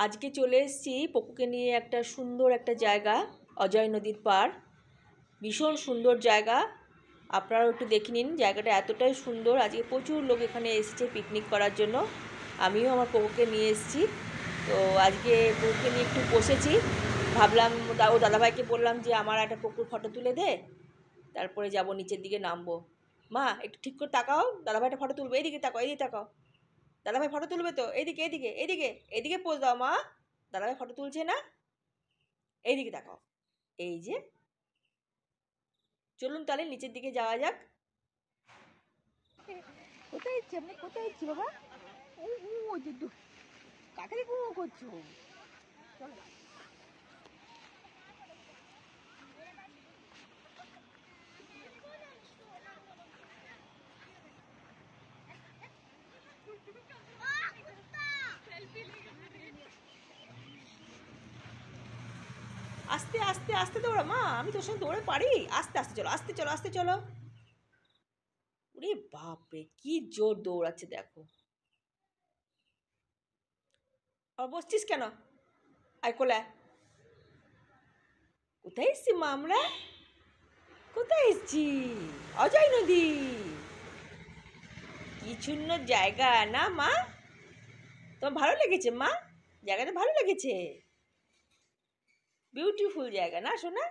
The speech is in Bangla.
আজকে চলে এসেছি পকুকে নিয়ে একটা সুন্দর একটা জায়গা, অজয় নদীর পার। ভীষণ সুন্দর জায়গা, আপনারাও একটু দেখে নিন। জায়গাটা এতটাই সুন্দর, আজকে প্রচুর লোক এখানে এসেছে পিকনিক করার জন্য। আমিও আমার পকুকে নিয়ে এসেছি। তো আজকে পকুকে নিয়ে একটু বসেছি, ভাবলাম ও দাদাভাইকে বললাম যে আমার একটা পকুর ফটো তুলে দে, তারপরে যাব নিচের দিকে নামবো। মা একটু ঠিক করে তাকাও, দাদাভাইটা ফটো তুলবে, এইদিকে তাকাও, এইদিকে তাকাও। দাদাভাই ফটো তুলবে তো, এইদিকে এইদিকে এইদিকে এইদিকে পোজ দাও মা। দাদাভাই ফটো তুলছে না, এইদিকে তাকাও। এই যে, চলুন তাহলে নিচের দিকে যাওয়া যাক। কোথায় ইচ্ছে আপনি, কোথায় ইচ্ছে বাবা? ও যে কাকে দেখো করছো? চলো আস্তে আস্তে আস্তে দৌড়া মা, আমি তোর সঙ্গে দৌড়ে পারি। আস্তে আস্তে চলো, আস্তে চলো, আস্তে চলো। ওরে বাপরে, কি জোর দৌড়াচ্ছে দেখো। আর বসছিস কেন? আয় কোলে। কোথায় এসছি মা আমরা? কোথায় এসছি? অজয় নদী। কি সুন্দর জায়গা না মা? তোমার ভালো লেগেছে মা? জায়গাটা ভালো লেগেছে? বিউটিফুল জায়গা না সোনা?